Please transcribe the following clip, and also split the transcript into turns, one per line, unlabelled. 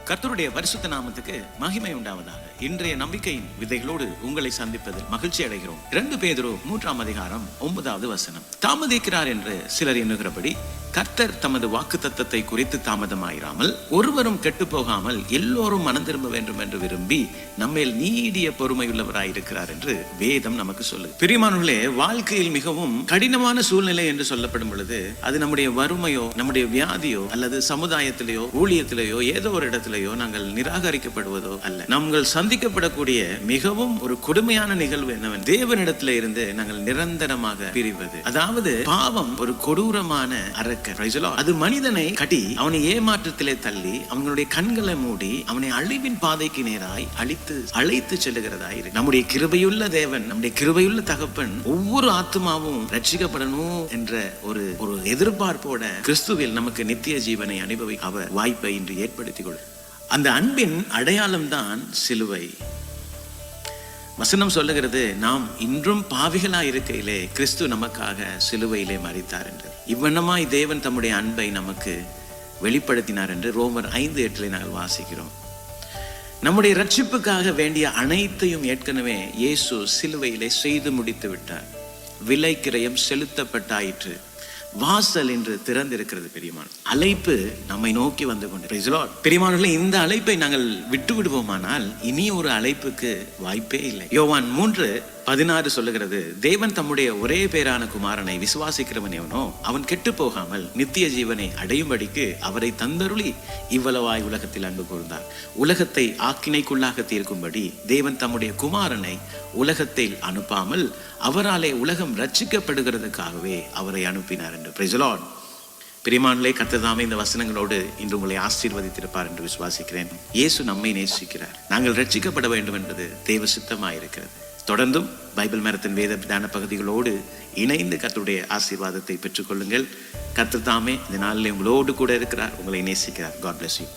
கர்த்தருடைய பரிசுத்த நாமத்துக்கு மகிமை உண்டாவதாக. இன்றைய நம்பிக்கையின் விதைகளோடு உங்களை சந்திப்பதில் மகிழ்ச்சி அடைகிறோம். 2 பேதுரு 3ஆம் அதிகாரம் 9வது வசனம். தாமதிக்கிறார் என்று சிலர் எண்ணுகிறபடி கர்த்தர் தமது வாக்குத்தத்தத்தை குறித்து தாமதமாயிராமல் ஒருவரும் கெட்டு போகாமல் எல்லோரும் மனம் திரும்ப வேண்டும் என்று விரும்பி நம்மேல் நீடிய பொறுமையுள்ளவராயிருக்கிறார் என்று வேதம் நமக்கு சொல்லு. பிரியமானவர்களே, வாழ்க்கையில் மிகவும் கடினமான சூழ்நிலை என்று சொல்லப்படும் பொழுது அது நம்முடைய வறுமையோ, நம்முடைய வியாதியோ, அல்லது சமுதாயத்திலேயோ, ஊழியத்திலேயோ, ஏதோ ஒரு இடத்திலேயோ நாங்கள் நிராகரிக்கப்படுவதோ அல்ல. நாங்கள் சந்திக்கப்படக்கூடிய மிகவும் ஒரு கொடுமையான நிகழ்வு என்னவென்று தேவனிடத்திலே இருந்து நாங்கள் நிரந்தரமாக பிரிவது. அதாவது பாவம் ஒரு கொடூரமான அரக்க. அது மனிதனை கட்டி அவனை ஏமாற்றத்திலே தள்ளி அவங்களுடைய கண்களை மூடி அவனை அழிவின் பாதைக்கு நேராய் அழைத்து செல்லுகிறதாய். நம்முடைய கிருபையுள்ள தேவன், நம்முடைய கிருபையுள்ள தகப்பன் ஒவ்வொரு ஆத்மாவும் ரட்சிக்கப்படணும் என்ற ஒரு எதிர்பார்ப்போட கிறிஸ்துவில் நமக்கு நித்திய ஜீவனை அனுபவிக்க அவர் வாய்ப்பை இன்று ஏற்படுத்திக் கொள். அந்த அன்பின் அடையாளம் தான் சிலுவை. வசனம் சொல்லுகிறது, நாம் இன்றும் பாவிகளாய் இருக்கையிலே கிறிஸ்து நமக்காக சிலுவையிலே மரித்தார் என்று. இவ்வண்ணமாய் தேவன் தம்முடைய அன்பை நமக்கு வெளிப்படுத்தினார் என்று ரோமர் 5:8 நாங்கள் வாசிக்கிறோம். நம்முடைய ரட்சிப்புக்காக வேண்டிய அனைத்தையும் ஏற்கனவே இயேசு சிலுவையிலே செய்து முடித்து விட்டார். விலை கிரயம் செலுத்தப்பட்டாயிற்று. வாசல் என்று திறந்திருக்கிறது. பெரியமான அழைப்பு நம்மை நோக்கி வந்து கொண்டு. பெரியமானவர்களே, இந்த அழைப்பை நாங்கள் விட்டு விடுவோமானால் இனி ஒரு அழைப்புக்கு வாய்ப்பே இல்லை. யோவான் 3:16 சொல்லுகிறது, தேவன் தம்முடைய ஒரே பேரான குமாரனை விசுவாசிக்கிறவன் எவனோ அவன் கெட்டு போகாமல் நித்திய ஜீவனை அடையும்படிக்கு அவரை தந்தருளி இவ்வளவாய் உலகத்தில் அன்பு கூர்ந்தார். உலகத்தை ஆக்கினைக்குள்ளாக தீர்க்கும்படி தேவன் தம்முடைய குமாரனை உலகத்தில் அனுப்பாமல் அவராலே உலகம் ரட்சிக்கப்படுகிறதுக்காகவே அவரை அனுப்பினார் என்று. Praise the Lord. பிரியமானவர்களே, கர்த்தர் தாமே இந்த வசனங்களோடு இன்று உங்களை ஆசீர்வதித்திருப்பார் என்று விசுவாசிக்கிறேன். இயேசு நம்மை நேசிக்கிறார். நாங்கள் ரட்சிக்கப்பட வேண்டும் என்பது தேவ சித்தமாயிருக்கிறது. தொடர்ந்தும் பைபிள் மரத்தின் வேத தியான பகுதிகளோடு இணைந்து கர்த்தருடைய ஆசீர்வாதத்தை பெற்றுக்கொள்ளுங்கள். கர்த்தர் தாமே இந்த நாளில் உங்களோடு கூட இருக்கிறார், உங்களை நேசிக்கிறார். God bless you.